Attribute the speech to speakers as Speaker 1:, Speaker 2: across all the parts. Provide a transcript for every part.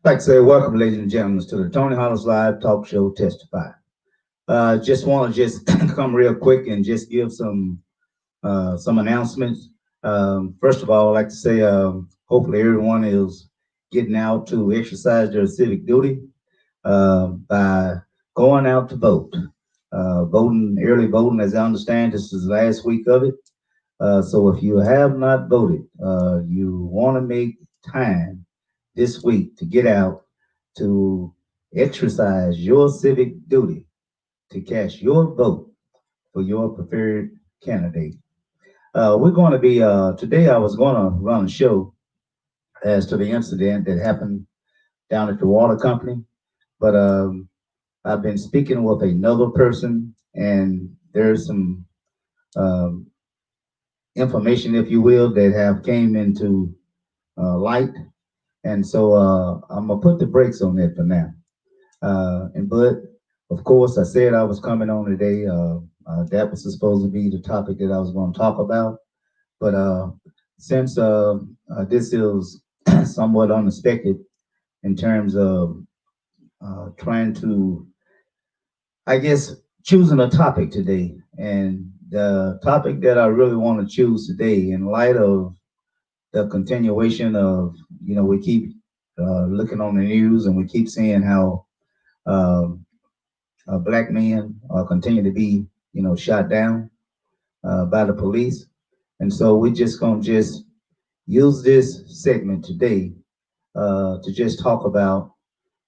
Speaker 1: I'd like to say welcome, ladies and gentlemen, to the Tony Hollis Live Talk Show Testify. Just want to just come real quick and just give some announcements. First of all, I'd like to say hopefully everyone is getting out to exercise their civic duty by going out to vote. Voting, early voting, as I understand, this is the last week of it. So if you have not voted, you want to make time this week to get out to exercise your civic duty to cast your vote for your preferred candidate. We're going to be, today I was going to run a show as to the incident that happened down at the water company, but I've been speaking with another person and there's some um, information, if you will, that have came into light. And so I'm gonna put the brakes on that for now. But of course, I said I was coming on today. That was supposed to be the topic that I was going to talk about. But since this is somewhat unexpected in terms of trying to, I guess, choosing a topic today, and the topic that I really want to choose today, in light of the continuation of, we keep looking on the news and we keep seeing how um, black men continue to be, shot down by the police. And so we're just going to just use this segment today to just talk about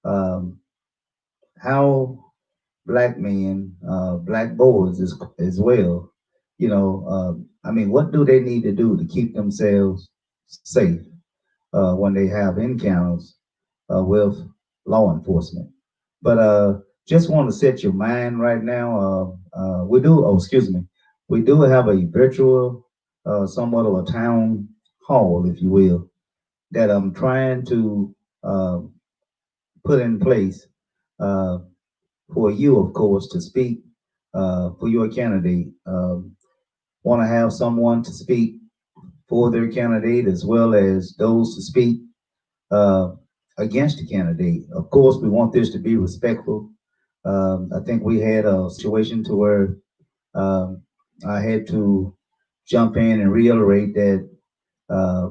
Speaker 1: um, how black men, black boys as well, I mean, what do they need to do to keep themselves safe when they have encounters with law enforcement? But just want to set your mind right now. Excuse me, we do have a virtual, somewhat of a town hall, if you will, that I'm trying to uh, put in place uh, for you, of course, to speak for your candidate. Want to have someone to speak for their candidate as well as those to speak uh, against the candidate. Of course, we want this to be respectful. I think we had a situation to where um, I had to jump in and reiterate that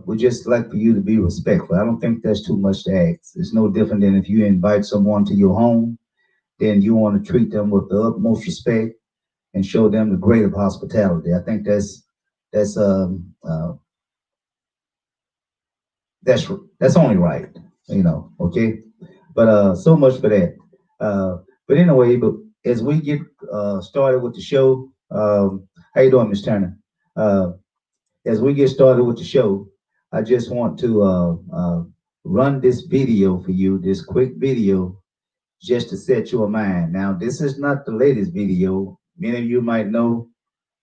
Speaker 1: we just like for you to be respectful. I don't think that's too much to ask. It's no different than if you invite someone to your home, then you want to treat them with the utmost respect and show them the great of hospitality. I think that's um, uh, that's that's only right, Okay, but so much for that. Uh, but anyway, but as we get started with the show, how you doing, Miss Turner? Uh, as we get started with the show, I just want to run this video for you, this quick video, just to set your mind. Now, this is not the latest video. Many of you might know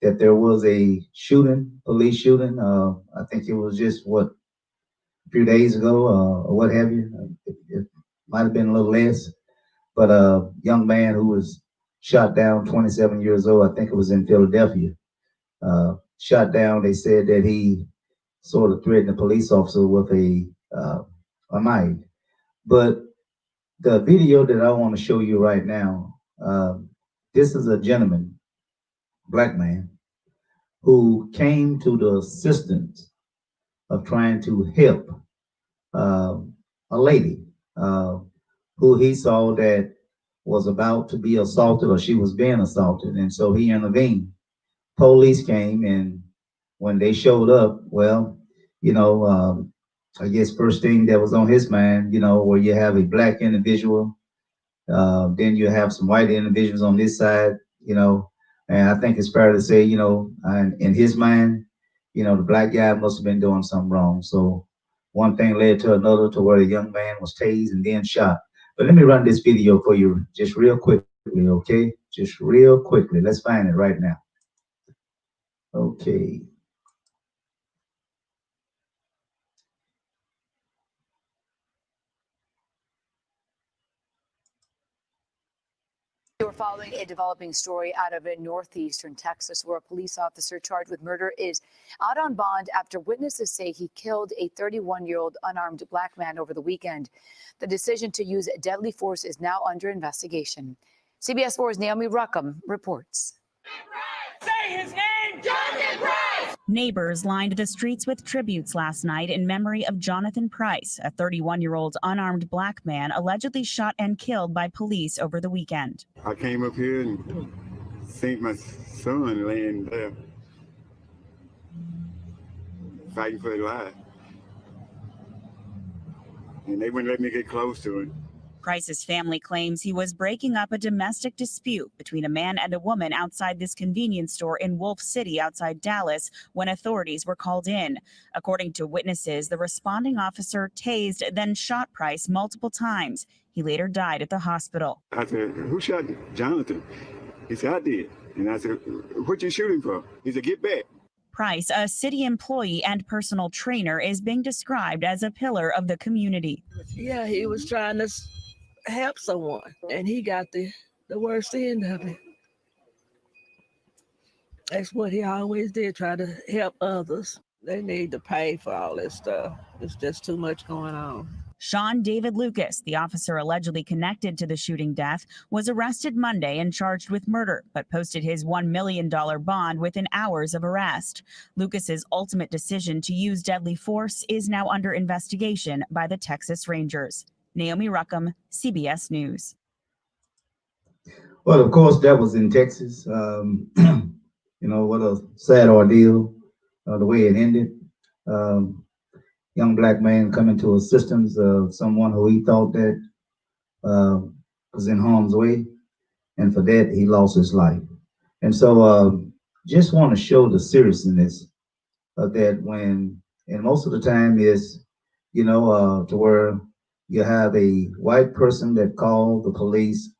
Speaker 1: that there was a shooting, police shooting. I think it was just a few days ago, or what have you. It might have been a little less, but a young man who was shot down, 27 years old. I think it was in Philadelphia. Shot down. They said that he sort of threatened a police officer with a knife. But the video that I want to show you right now, this is a gentleman, black man, who came to the assistance of trying to help uh, a lady uh, who he saw that was about to be assaulted or she was being assaulted. And so he intervened. Police came, and when they showed up, well, you know, um, I guess first thing that was on his mind, where you have a black individual, then you have some white individuals on this side, and I think it's fair to say, in his mind, the black guy must have been doing something wrong. So one thing led to another to where the young man was tased and then shot. But let me run this video for you just real quickly, okay? Just real quickly. Let's find it right now. Okay.
Speaker 2: following a developing story out of northeastern Texas, where a police officer charged with murder is out on bond after witnesses say he killed a 31-year-old unarmed black man over the weekend. The decision to use deadly force is now under investigation. CBS 4's Naomi Ruckham reports.
Speaker 3: Say his name, Jonathan Price!
Speaker 4: Neighbors lined the streets with tributes last night in memory of Jonathan Price, a 31-year-old unarmed black man allegedly shot and killed by police over the weekend.
Speaker 5: I came up here and seen my son laying there, fighting for his life. And they wouldn't let me get close to him.
Speaker 4: Price's family claims he was breaking up a domestic dispute between a man and a woman outside this convenience store in Wolf City outside Dallas when authorities were called in. According to witnesses, the responding officer tased, then shot Price multiple times. He later died at the hospital.
Speaker 5: I said, "Who shot Jonathan?" He said, "I did." And I said, "What you shooting for?" He said, "Get back."
Speaker 4: Price, a city employee and personal trainer, is being described as a pillar of the community.
Speaker 6: Yeah, he was trying to help someone, and he got the worst end of it. That's what he always did, try to help others. They need to pay for all this stuff. It's just too much going on.
Speaker 4: Sean David Lucas, the officer allegedly connected to the shooting death, was arrested Monday and charged with murder, but posted his $1 million bond within hours of arrest. Lucas's ultimate decision to use deadly force is now under investigation by the Texas Rangers. Naomi Ruckham, CBS News.
Speaker 1: Well, of course, that was in Texas. What a sad ordeal, the way it ended. Young black man coming to assistance of someone who he thought that was in harm's way, and for that he lost his life. And so, just want to show the seriousness of that. And most of the time is, to where you have a white person that called the police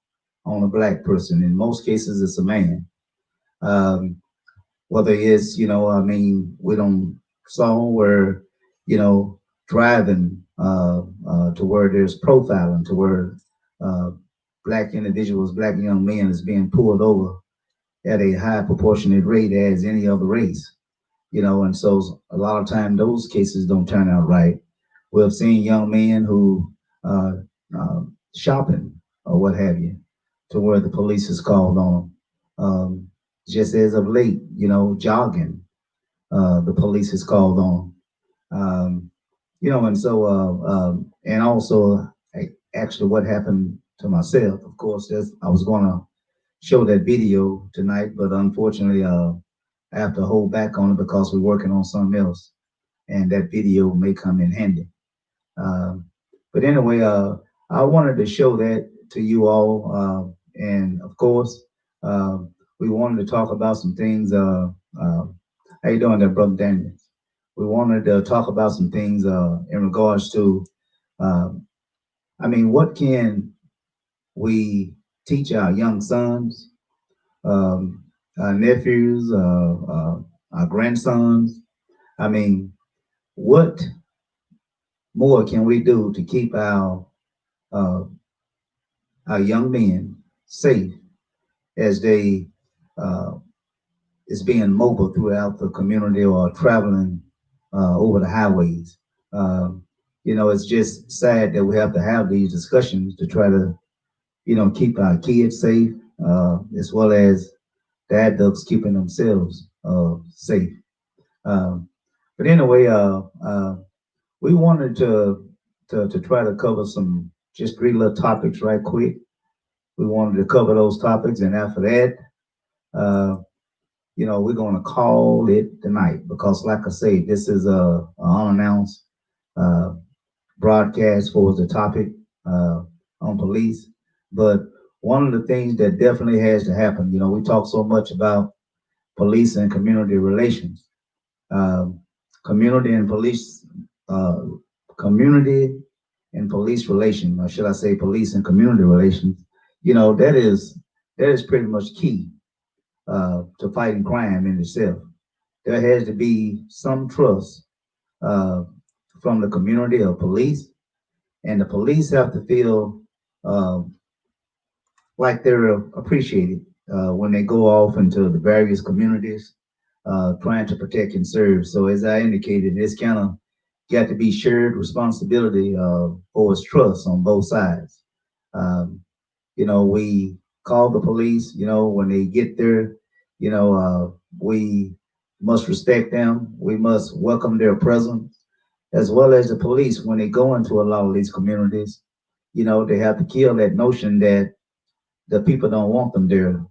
Speaker 1: on a black person. In most cases, it's a man. Whether it's, we don't saw where, driving to where there's profiling, to where black individuals, black young men is being pulled over at a high proportionate rate as any other race, and so a lot of time those cases don't turn out right. We've seen young men who shopping or what have you, to where the police is called on. Just as of late, jogging, the police is called on. And so, and also actually what happened to myself, of course, I was going to show that video tonight, but unfortunately, I have to hold back on it because we're working on something else, and that video may come in handy. But anyway, I wanted to show that to you all, and of course, we wanted to talk about some things. How you doing there, Brother Daniel? We wanted to talk about some things in regards to, what can we teach our young sons, our nephews, our grandsons? What more can we do to keep our young men safe as they is being mobile throughout the community or traveling over the highways? It's just sad that we have to have these discussions to try to, keep our kids safe, as well as the adults keeping themselves safe. But anyway, we wanted to try to cover some just 3 little topics right quick. We wanted to cover those topics, and after that, we're going to call it tonight because, like I say, this is a unannounced broadcast for the topic on police. But one of the things that definitely has to happen, we talk so much about police and community relations, community and police relations, or should I say police and community relations. That is pretty much key to fighting crime in itself. There has to be some trust from the community of police, and the police have to feel like they're appreciated when they go off into the various communities trying to protect and serve. So as I indicated, it's kind of got to be shared responsibility for its trust on both sides. Um, we call the police, when they get there, we must respect them. We must welcome their presence, as well as the police when they go into a lot of these communities. They have to kill that notion that the people don't want them there.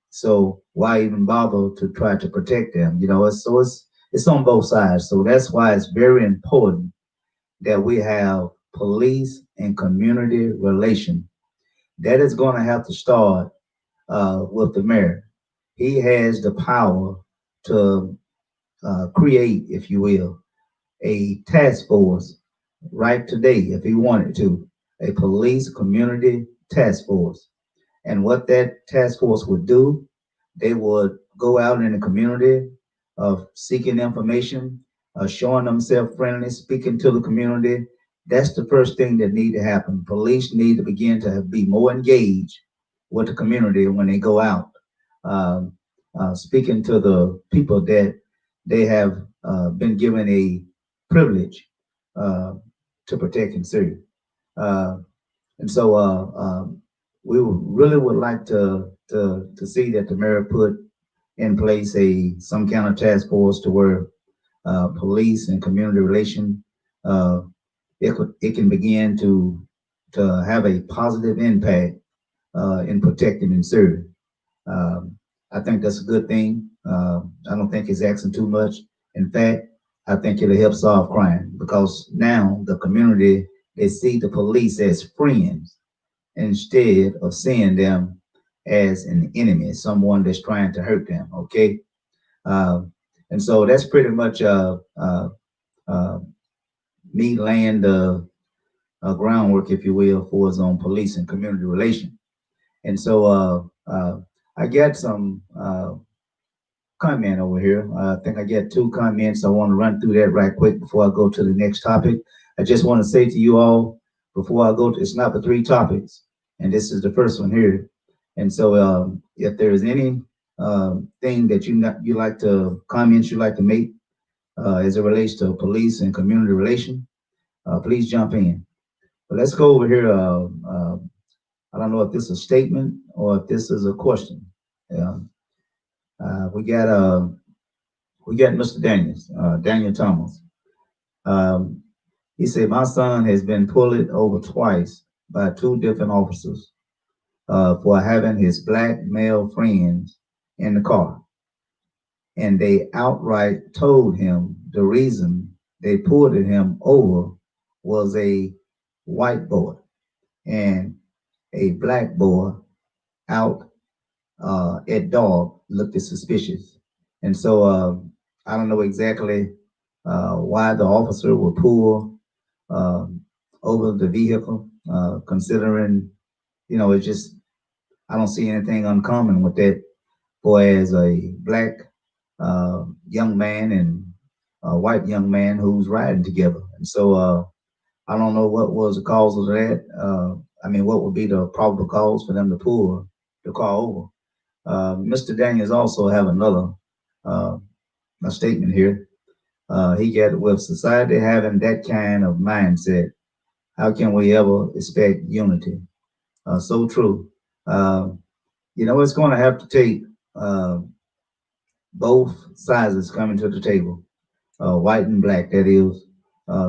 Speaker 1: So why even bother to try to protect them? It's on both sides. So that's why it's very important that we have police and community relation. That is going to have to start with the mayor. He has the power to create, if you will, a task force right today, if he wanted to, a police community task force. And what that task force would do, they would go out in the community of seeking information, showing themselves friendly, speaking to the community. That's the first thing that need to happen. Police need to begin to be more engaged with the community when they go out, um, speaking to the people that they have been given a privilege uh, to protect and serve. Uh, and so we really would like to see that the mayor put in place some kind of task force to where police and community relation uh, it can begin to have a positive impact in protecting and serving. Um, I think that's a good thing. I don't think it's asking too much. In fact, I think it'll help solve crime because now the community they see the police as friends instead of seeing them as an enemy, someone that's trying to hurt them. Okay, uh, and so that's pretty much uh, me laying the groundwork, if you will, for us on police and community relation. And so I got some comment over here. I think I get two comments. I want to run through that right quick before I go to the next topic. I just want to say to you all before I go to it's not the three topics, and this is the first one here. And so if there's any thing that you like to comments you like to make as it relates to police and community relation, please jump in. But let's go over here. I don't know if this is a statement or if this is a question. Um, uh, we got uh, we got Mr. Daniels, Daniel Thomas. Um, he said, my son has been pulled over twice by two different officers for having his black male friends in the car. And they outright told him the reason they pulled him over was a white boy and a black boy out at dog looked suspicious. And so I don't know exactly why the officer would pull um, over the vehicle, considering, it's just, I don't see anything uncommon with that. Boy, as a black young man and a white young man who's riding together. And so I don't know what was the cause of that. What would be the probable cause for them to pull the car over? Mr. Daniels also have another a statement here. He got with society having that kind of mindset. How can we ever expect unity? So true. It's going to have to take both sides coming to the table, white and black, that is,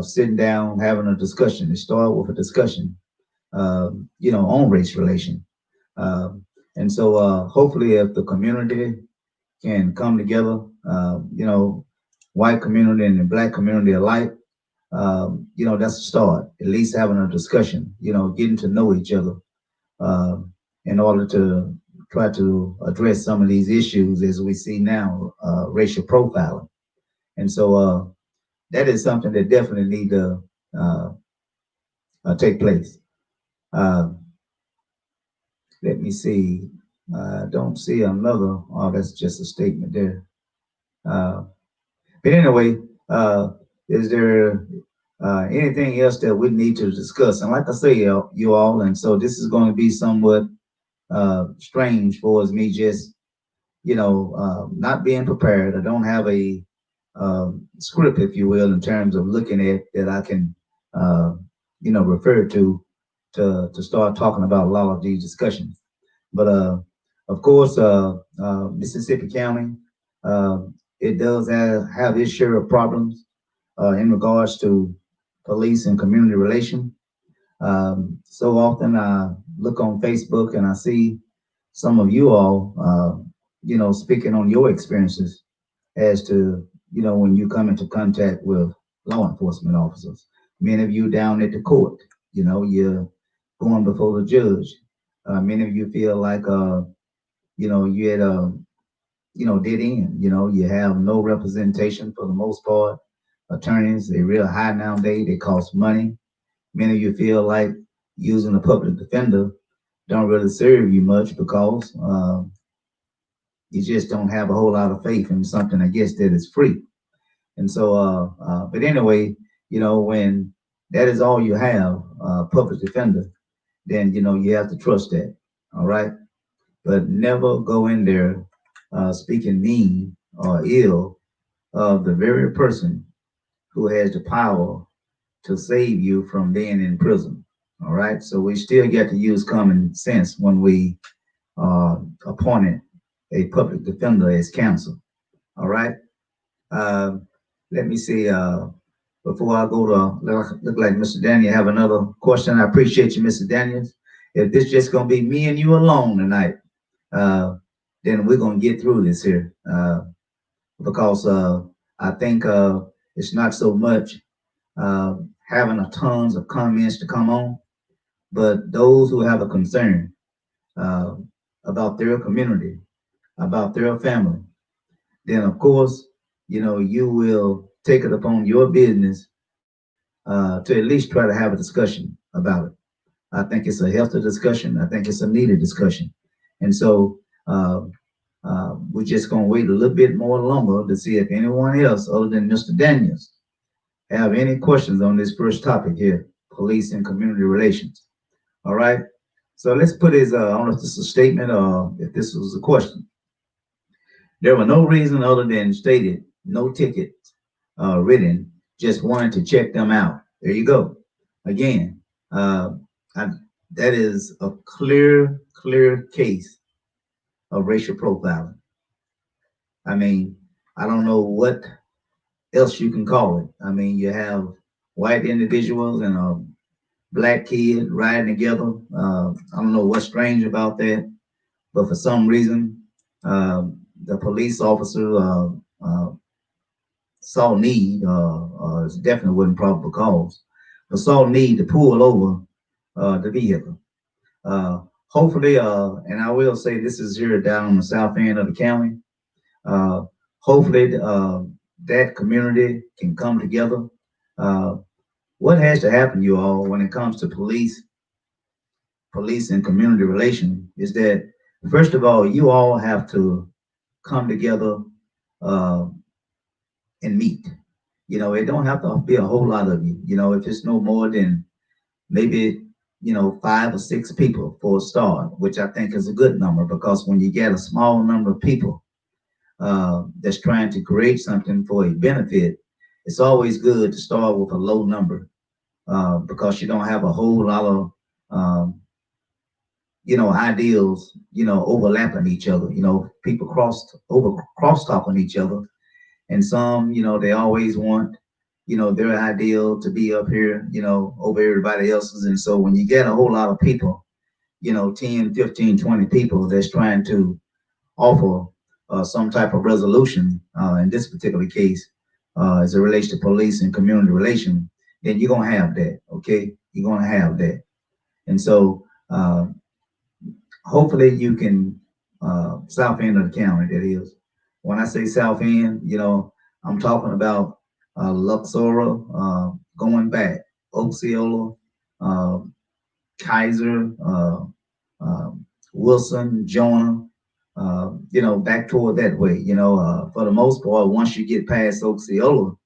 Speaker 1: sitting down, having a discussion. It started with a discussion, on race relation. And so hopefully if the community can come together, white community and the black community alike, that's a start, at least having a discussion, getting to know each other in order to try to address some of these issues as we see now, racial profiling. And so that is something that definitely need to take place. Let me see. I don't see another. Oh, that's just a statement there. But anyway, is there anything else that we need to discuss? And like I say, you all, and so this is going to be somewhat strange for me just, not being prepared. I don't have a script, if you will, in terms of looking at that I can, refer to start talking about a lot of these discussions. But of course, Mississippi County, uh, it does have its share of problems in regards to police and community relation. So often I look on Facebook and I see some of you all, speaking on your experiences as to, when you come into contact with law enforcement officers. Many of you down at the court, you're going before the judge. Many of you feel like, you had dead end. You have no representation for the most part. Attorneys, they're real high nowadays. They cost money. Many of you feel like using a public defender don't really serve you much because you just don't have a whole lot of faith in something, I guess, that is free. And so, but anyway, when that is all you have, public defender, then, you have to trust that. All right. But never go in there speaking mean or ill of the very person who has the power to save you from being in prison. All right. So we still get to use common sense when we appointed a public defender as counsel. All right. Let me see. Before I go to look like Mr. Daniel have another question. I appreciate you, Mr. Daniels. If this just gonna be me and you alone tonight, then we're gonna get through this here because I think it's not so much having a tons of comments to come on, but those who have a concern about their community, about their family, then of course, you will take it upon your business to at least try to have a discussion about it. I think it's a healthy discussion. I think it's a needed discussion. And so we're just going to wait a little bit more longer to see if anyone else other than Mr. Daniels have any questions on this first topic here, police and community relations. All right. So let's put his, I don't know if this is a statement or if this was a question. There were no reason other than stated, no tickets written, just wanted to check them out. There you go. Again, that is a clear case of racial profiling. I mean, I don't know what else you can call it. I mean, you have white individuals and a black kid riding together. I don't know what's strange about that, but for some reason, the police officer saw need, it definitely wasn't probable cause, but saw need to pull over the vehicle. Hopefully, and I will say this is here down on the south end of the county. Hopefully, that community can come together. What has to happen, you all, when it comes to police and community relations is that, first of all, you all have to come together and meet. It don't have to be a whole lot of you. If it's no more than maybe 5 or 6 people for a start, which I think is a good number, because when you get a small number of people that's trying to create something for a benefit, it's always good to start with a low number because you don't have a whole lot of ideals overlapping each other. People cross-talk on each other, and some they always want their ideal to be up here over everybody else's. And so when you get a whole lot of people, 10, 15, 20 people that's trying to offer some type of resolution in this particular case as it relates to police and community relation, then you're gonna have that. Okay, you're gonna have that. And so hopefully you can south end of the county, that is. When I say south end, I'm talking about Luxor, going back, Osceola, Kaiser, Wilson, Jonah, back toward that way. For the most part, once you get past Osceola,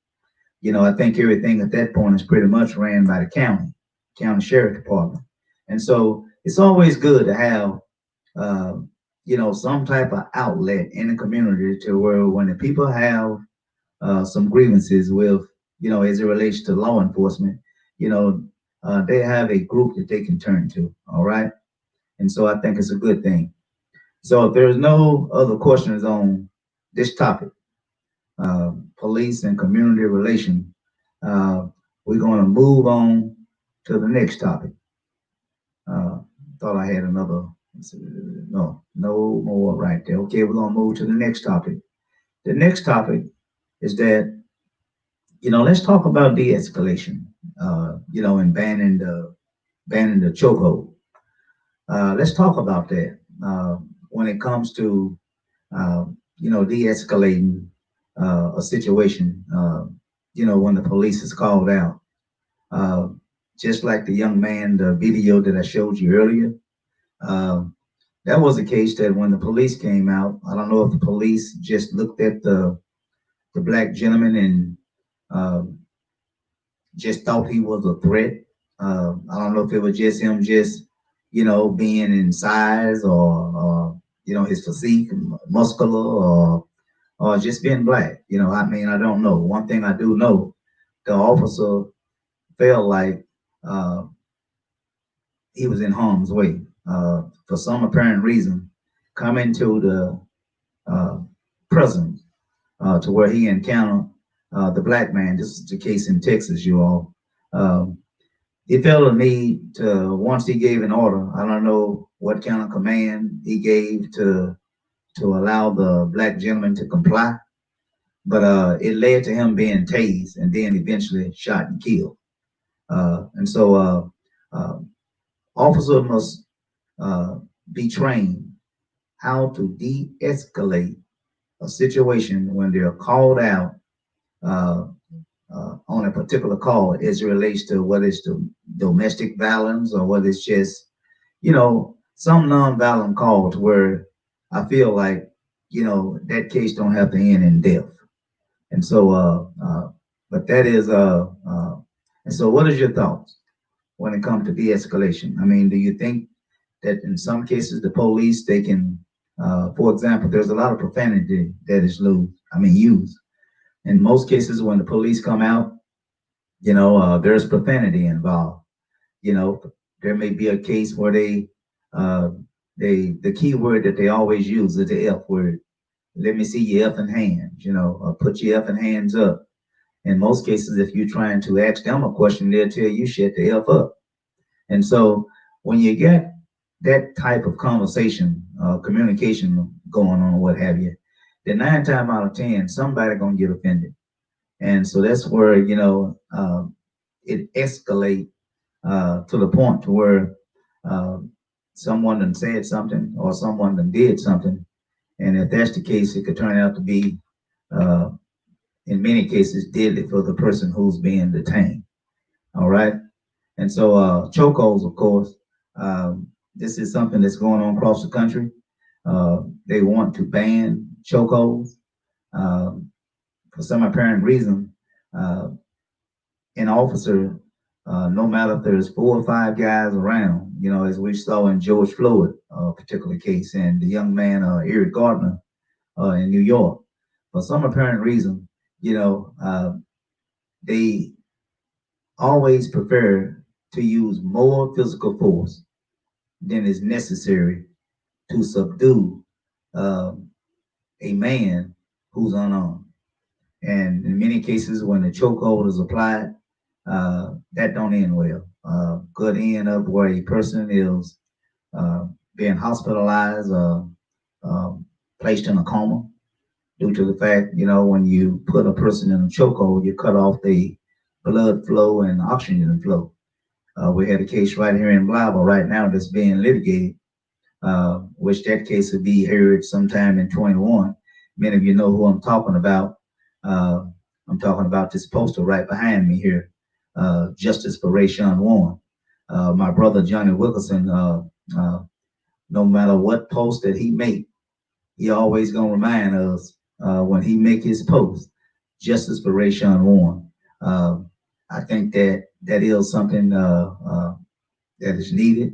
Speaker 1: I think everything at that point is pretty much ran by the county sheriff department. And so it's always good to have uh, some type of outlet in the community to where when the people have some grievances with, as it relates to law enforcement, you know, they have a group that they can turn to. All right. And so I think it's a good thing. So if there's no other questions on this topic, police and community relation, uh, we're going to move on to the next topic. Uh, thought I had another. No more right there. Okay, we're going to move to the next topic. The next topic is that, let's talk about de-escalation, and banning the chokehold. Let's talk about that when it comes to, de-escalating a situation, when the police is called out. Uh, just like the young man, the video that I showed you earlier, um, that was a case that when the police came out, I don't know if the police just looked at the black gentleman and um, just thought he was a threat. I don't know if it was just him, being in size or his physique, muscular, or just being black. I mean, I don't know. One thing I do know, the officer felt like uh, he was in harm's way for some apparent reason. Coming to the prison to where he encountered the black man. This is the case in Texas, you all. Um, he felt a need to, once he gave an order, I don't know what kind of command he gave to allow the black gentleman to comply, but it led to him being tased and then eventually shot and killed. And so officer must be trained how to de-escalate a situation when they're called out uh, on a particular call as it relates to whether it's to domestic violence or whether it's just, some non-violent calls where I feel like, that case don't have to end in death. And so, but that is, and so what is your thoughts when it comes to de-escalation? I mean, do you think that in some cases the police, they can, for example, there's a lot of profanity that is used. In most cases, when the police come out, there's profanity involved. There may be a case where uh, the key word that they always use is the F word. Let me see your effing hands, put your effing hands up. In most cases, if you're trying to ask them a question, they'll tell you shut the F up. And so when you get that type of conversation, communication going on, what have you, then 9 times out of 10, somebody gonna get offended. And so that's where, it escalate to the point to where someone done said something or someone done did something. And if that's the case, it could turn out to be, uh, in many cases, deadly for the person who's being detained. All right. And so chokeholds, of course, this is something that's going on across the country. They want to ban chokeholds for some apparent reason. An officer, no matter if there's 4 or 5 guys around, as we saw in George Floyd, particular case, and the young man, Eric Gardner, in New York, for some apparent reason, they always prefer to use more physical force than is necessary to subdue a man who's unarmed. And in many cases, when the chokehold is applied, that don't end well. Could end up where a person is being hospitalized, placed in a coma due to the fact, when you put a person in a chokehold, you cut off the blood flow and oxygen flow. We had a case right here in Blythe right now that's being litigated, which that case will be heard sometime in 21. Many of you know who I'm talking about. I'm talking about this poster right behind me here, Justice for Rayshawn Warren. My brother Johnny Wilkerson, no matter what post that he make, he always gonna remind us when he make his post, Justice for Rayshawn Warren. I think that is something that is needed,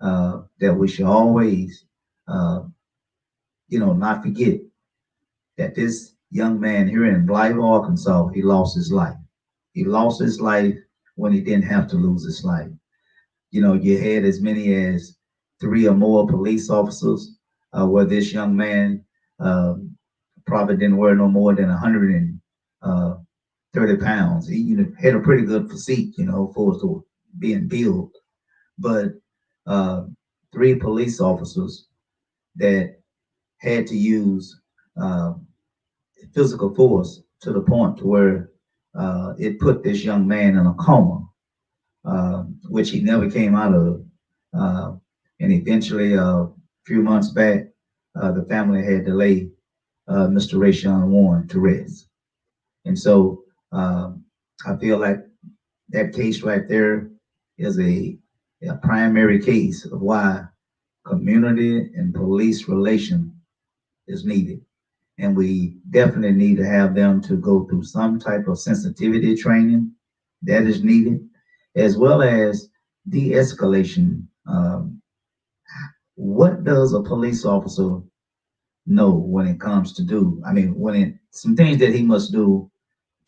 Speaker 1: that we should always not forget that this young man here in Blythe, Arkansas, he lost his life. He lost his life when he didn't have to lose his life. You had as many as 3 or more police officers, where this young man probably didn't weigh no more than 130 pounds. He had a pretty good physique, for being built. But 3 police officers that had to use physical force to the point to where it put this young man in a coma, which he never came out of. And eventually, a few months back, the family had to lay Mr. Rayshawn Warren to rest. And so I feel like that case right there is a primary case of why community and police relation is needed. And we definitely need to have them to go through some type of sensitivity training that is needed, as well as de-escalation. What does a police officer know when it comes to do? Some things that he must do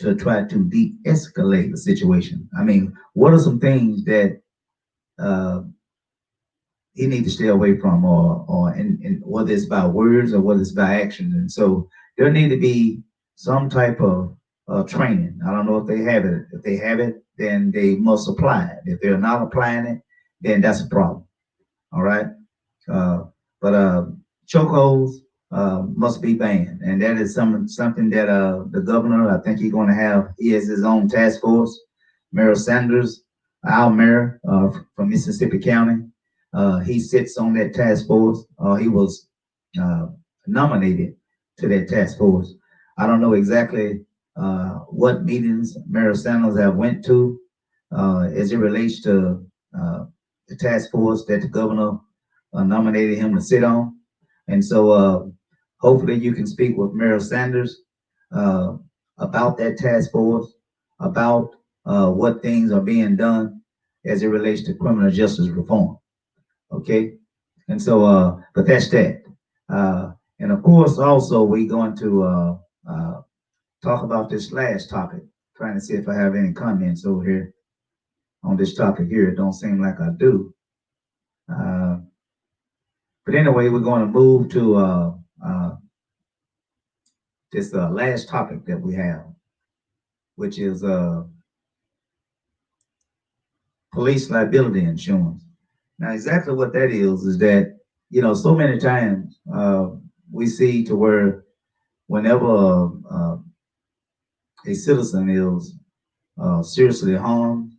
Speaker 1: to try to de-escalate the situation. What are some things that he needs to stay away from, or whether it's by words or whether it's by actions? And so there need to be some type of training. I don't know if they have it. If they have it, then they must apply it. If they're not applying it, then that's a problem. All right. But chokeholds must be banned, and that is something that the governor, I think he has his own task force. Mayor Sanders, our mayor from Mississippi County, he sits on that task force. He was nominated to that task force. I don't know exactly what meetings Mayor Sanders have went to as it relates to the task force that the governor nominated him to sit on. And so hopefully you can speak with Mayor Sanders about that task force, about what things are being done as it relates to criminal justice reform. Okay. And so, but that's that. And of course, also we're going to talk about this last topic, trying to see if I have any comments over here on this topic here. It don't seem like I do. But anyway, we're going to move to this last topic that we have, which is police liability insurance. Now, exactly what that is that, so many times we see to where whenever a citizen is seriously harmed,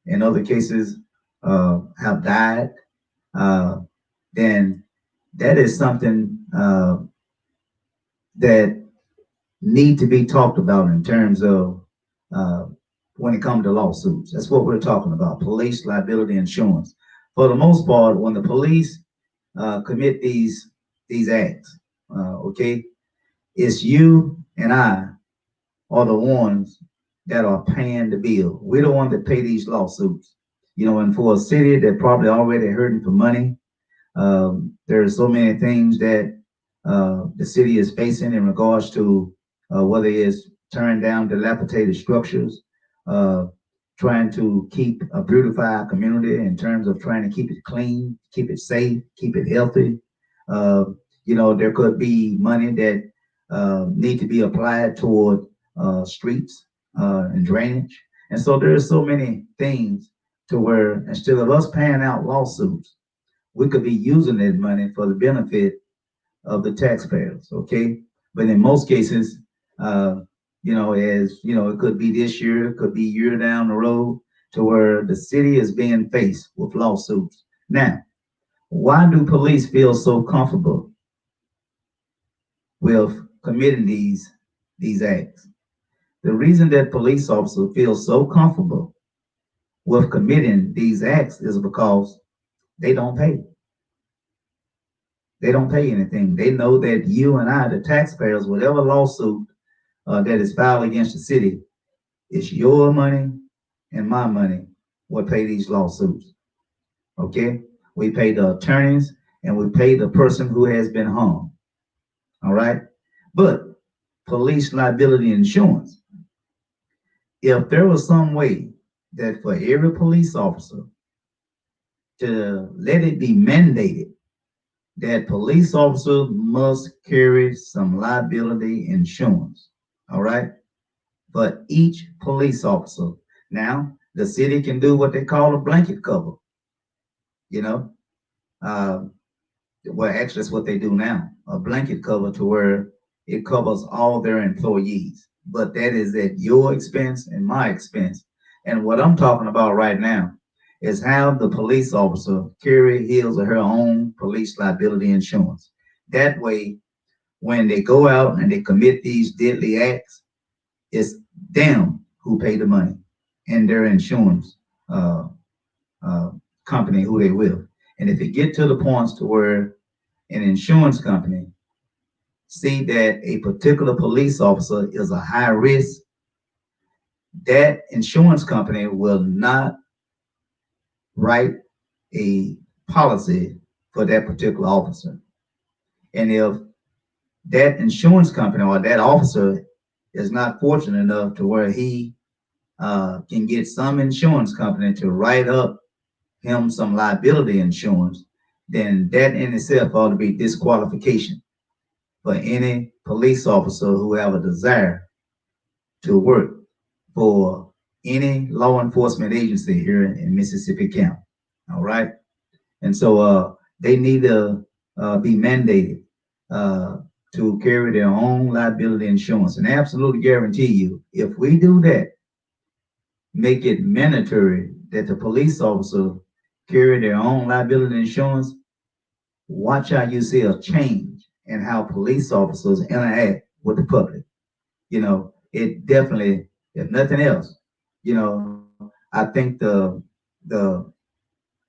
Speaker 1: in other cases have died, then that is something that need to be talked about in terms of when it comes to lawsuits. That's what we're talking about, police liability insurance. For the most part, when the police commit these acts, okay, it's you and I are the ones that are paying the bill. We're the ones that pay these lawsuits. And for a city that probably already hurting for money, there are so many things that the city is facing in regards to whether it's tearing down dilapidated structures, trying to beautify our community in terms of trying to keep it clean, keep it safe, keep it healthy. There could be money that need to be applied toward streets and drainage. And so there's so many things to where instead of us paying out lawsuits, we could be using that money for the benefit of the taxpayers, okay? But in most cases, it could be this year, it could be a year down the road, to where the city is being faced with lawsuits. Now, why do police feel so comfortable with committing these acts? The reason that police officers feel so comfortable with committing these acts is because they don't pay. They don't pay anything. They know that you and I, the taxpayers, whatever lawsuit that is filed against the city, it's your money and my money will pay these lawsuits. Okay? We pay the attorneys and we pay the person who has been harmed. All right. But police liability insurance, if there was some way that for every police officer to let it be mandated that police officers must carry some liability insurance, all right, for each police officer. Now, the city can do what they call a blanket cover, you know. Well, actually, that's what they do now, a blanket cover to where it covers all their employees. But that is at your expense and my expense. And what I'm talking about right now is have the police officer carry his or her own police liability insurance. That way, when they go out and they commit these deadly acts, it's them who pay the money and their insurance company who they will. And if it get to the points to where an insurance company see that a particular police officer is a high risk, that insurance company will not write a policy for that particular officer. And if that insurance company or that officer is not fortunate enough to where he can get some insurance company to write up him some liability insurance, then that in itself ought to be disqualification for any police officer who have a desire to work for any law enforcement agency here in Mississippi County. All right. And so they need to be mandated to carry their own liability insurance. And I absolutely guarantee you, if we do that, make it mandatory that the police officer carry their own liability insurance, watch how you see a change in how police officers interact with the public. You know, it definitely, if nothing else, you know, I think the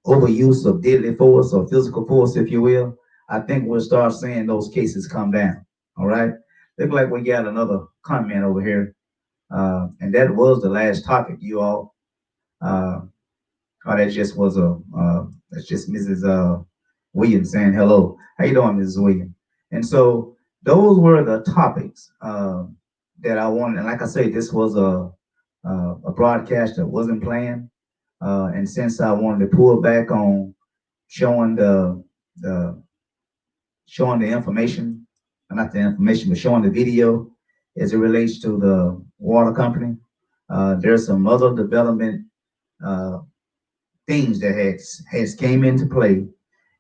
Speaker 1: overuse of deadly force or physical force, if you will, I think we'll start seeing those cases come down. All right. Look like we got another comment over here. And that was the last topic, you all. That just was that's just Mrs. Williams saying hello. How you doing, Mrs. Williams? And so those were the topics that I wanted. And like I say, this was a broadcast that wasn't planned. And since I wanted to pull back on showing the information, not the information, but showing the video as it relates to the water company, there's some other development things that has came into play,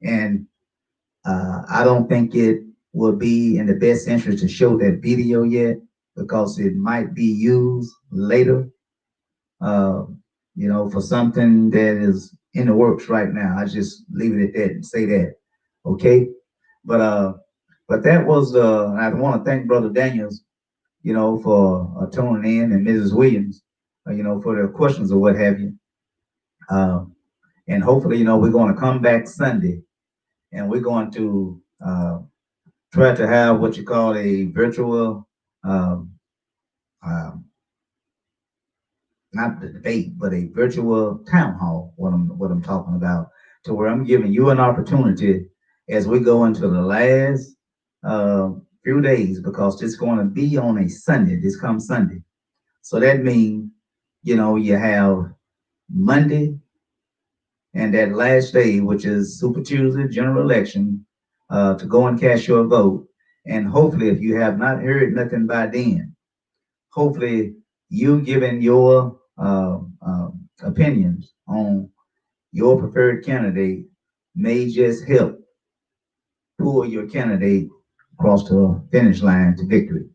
Speaker 1: and I don't think it will be in the best interest to show that video yet, because it might be used later, you know, for something that is in the works right now. I just leave it at that and say that, okay? But that was I want to thank Brother Daniels, you know, for tuning in, and Mrs. Williams, you know, for their questions or what have you. And hopefully, you know, we're going to come back Sunday, and we're going to try to have what you call a virtual, not the debate, but a virtual town hall, what I'm talking about, to where I'm giving you an opportunity as we go into the last few days, because it's going to be on a Sunday, this comes Sunday. So that means, you know, you have Monday and that last day, which is Super Tuesday, general election, to go and cast your vote. And hopefully, if you have not heard nothing by then, hopefully you giving your opinions on your preferred candidate may just help pull your candidate across the finish line to victory.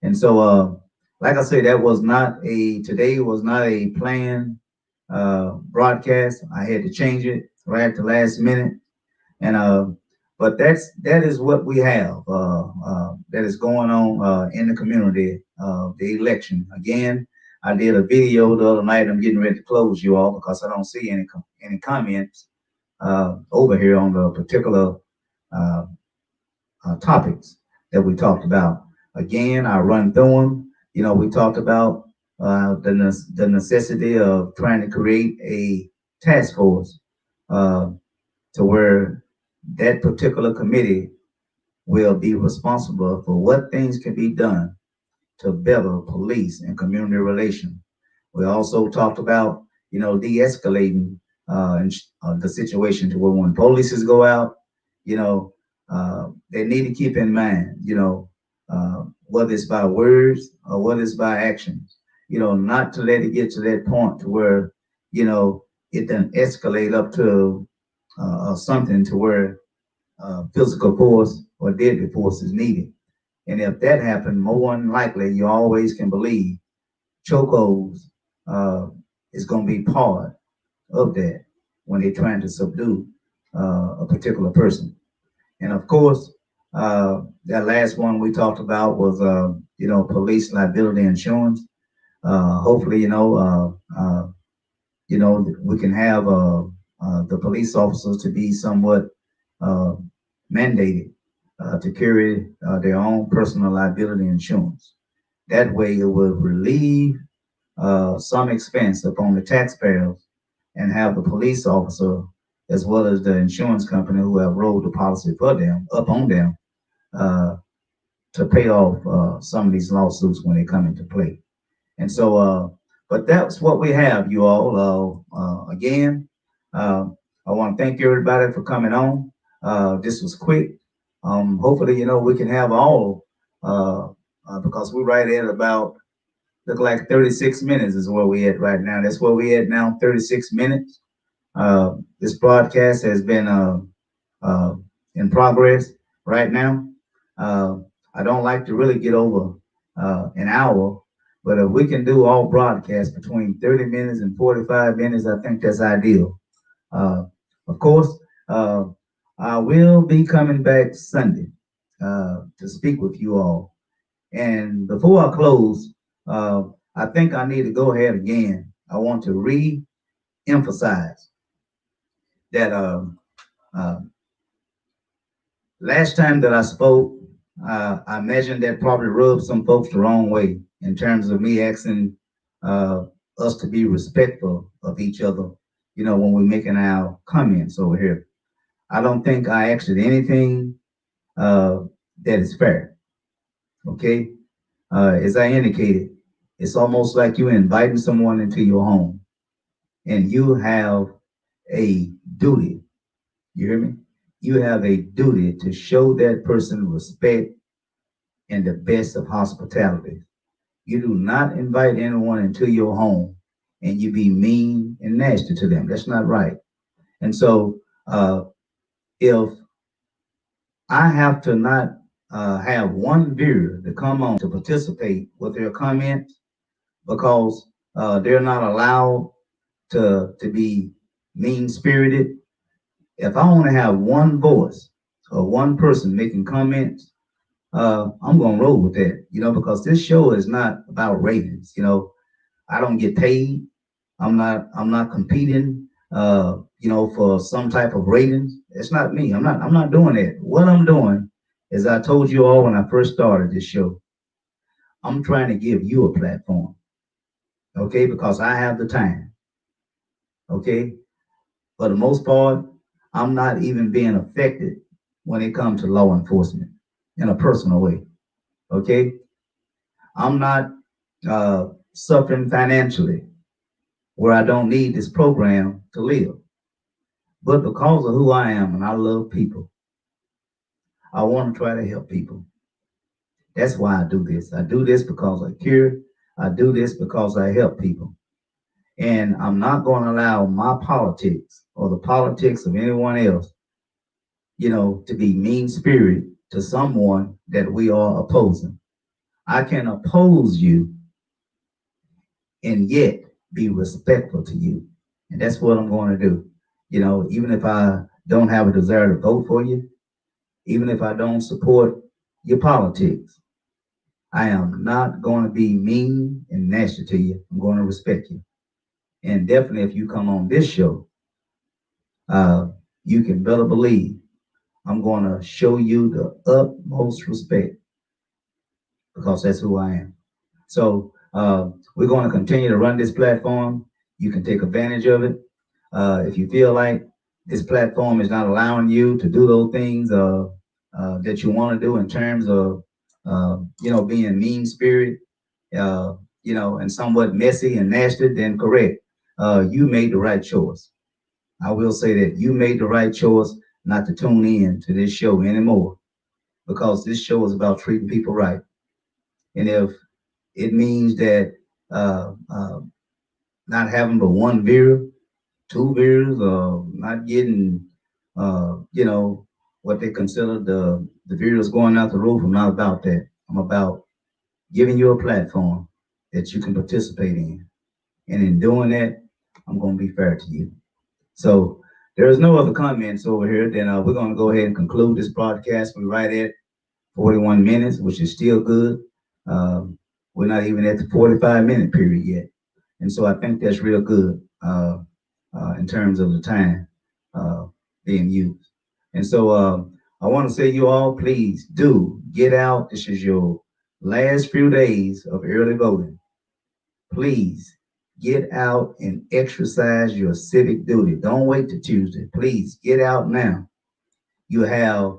Speaker 1: And so, like I said, today was not a planned broadcast. I had to change it right at the last minute. And but that is what we have that is going on in the community of the election. Again, I did a video the other night. I'm getting ready to close you all because I don't see any comments over here on the particular topics that we talked about. Again, I run through them. You know, we talked about the necessity of trying to create a task force to where that particular committee will be responsible for what things can be done to better police and community relations. We also talked about, de-escalating the situation to where when polices go out, they need to keep in mind, whether it's by words or whether it's by actions, not to let it get to that point to where, it then escalate up to something to where physical force or deadly force is needed. And if that happened, more than likely, you always can believe chokeholds is going to be part of that when they're trying to subdue a particular person. And of course, that last one we talked about was, police liability insurance. Hopefully, we can have the police officers to be somewhat mandated to carry their own personal liability insurance. That way, it will relieve some expense upon the taxpayers and have the police officer as well as the insurance company who have rolled the policy for them up on them to pay off some of these lawsuits when they come into play. And so, but that's what we have, you all. Again, I want to thank everybody for coming on. This was quick. Hopefully, we can have all, because we're right at about, look like 36 minutes is where we at right now. That's where we at now, 36 minutes. This broadcast has been in progress right now. I don't like to really get over an hour, but if we can do all broadcasts between 30 minutes and 45 minutes, I think that's ideal. Of course, I will be coming back Sunday to speak with you all. And before I close, I think I need to go ahead again. I want to re-emphasize that last time that I spoke, I imagine that probably rubbed some folks the wrong way in terms of me asking us to be respectful of each other, when we're making our comments over here. I don't think I asked anything that is fair. Okay? As I indicated, it's almost like you're inviting someone into your home and you have a duty. You hear me? You have a duty to show that person respect and the best of hospitality. You do not invite anyone into your home and you be mean and nasty to them. That's not right. And so if I have to not have one viewer to come on to participate with their comments because they're not allowed to be mean-spirited, if I want to have one voice or one person making comments, I'm going to roll with that, because this show is not about ratings. I don't get paid. I'm not competing, for some type of ratings. It's not me. I'm not doing it. What I'm doing is, I told you all when I first started this show, I'm trying to give you a platform. Okay, because I have the time. Okay, for the most part, I'm not even being affected when it comes to law enforcement in a personal way. Okay, I'm not suffering financially where I don't need this program to live. But because of who I am and I love people, I want to try to help people. That's why I do this. I do this because I care. I do this because I help people. And I'm not going to allow my politics or the politics of anyone else, to be mean-spirited to someone that we are opposing. I can oppose you and yet be respectful to you. And that's what I'm going to do. Even if I don't have a desire to vote for you, even if I don't support your politics, I am not going to be mean and nasty to you. I'm going to respect you. And definitely if you come on this show, you can better believe I'm going to show you the utmost respect because that's who I am. So we're going to continue to run this platform. You can take advantage of it. If you feel like, this platform is not allowing you to do those things that you want to do in terms of being mean spirit, and somewhat messy and nasty, then correct. You made the right choice. I will say that you made the right choice not to tune in to this show anymore, because this show is about treating people right. And if it means that not having but one viewer, two viewers, not getting what they consider the viewers going out the roof, I'm not about that. I'm about giving you a platform that you can participate in. And in doing that, I'm going to be fair to you. So there's no other comments over here. Then we're going to go ahead and conclude this broadcast. We're right at 41 minutes, which is still good. We're not even at the 45-minute period yet. And so I think that's real good in terms of the time being used. And so I want to say, you all, please do get out. This is your last few days of early voting. Please get out and exercise your civic duty. Don't wait till Tuesday. Please get out now. You have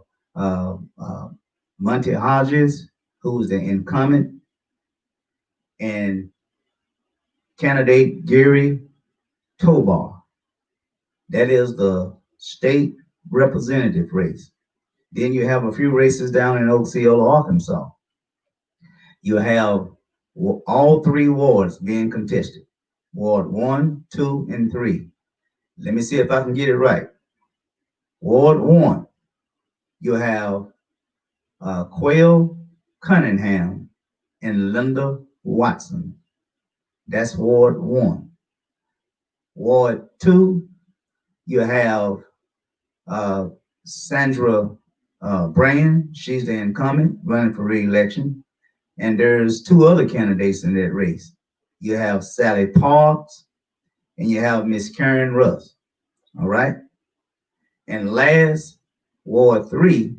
Speaker 1: Monty Hodges, who's the incumbent, and candidate Gary Tobar. That is the state representative race. Then you have a few races down in Osceola, Arkansas. You have all three wards being contested. Ward 1, 2, and 3. Let me see if I can get it right. Ward 1, you have Quayle Cunningham and Linda Watson. That's Ward 1. Ward 2, you have Sandra Brand. She's the incumbent running for re-election. And there's two other candidates in that race. You have Sally Parks and you have Miss Karen Russ. All right. And last, Ward 3,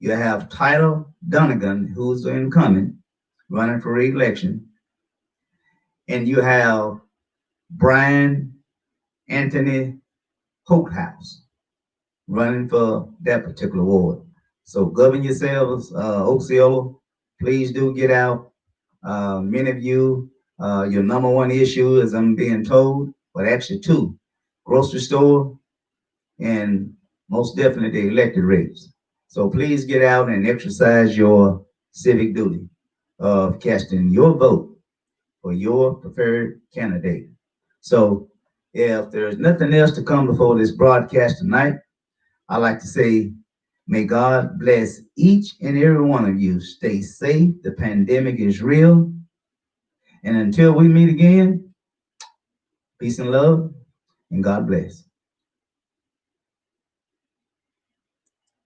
Speaker 1: you have Tyler Donegan, who's the incumbent running for re-election. And you have Brian Anthony Holthouse running for that particular ward. So govern yourselves, Osceola. Please do get out. Many of you, your number one issue, as I'm being told, but actually two: grocery store and most definitely the elected race. So please get out and exercise your civic duty of casting your vote for your preferred candidate. So if there's nothing else to come before this broadcast tonight, I'd like to say, may God bless each and every one of you. Stay safe. The pandemic is real. And until we meet again, peace and love, and God bless.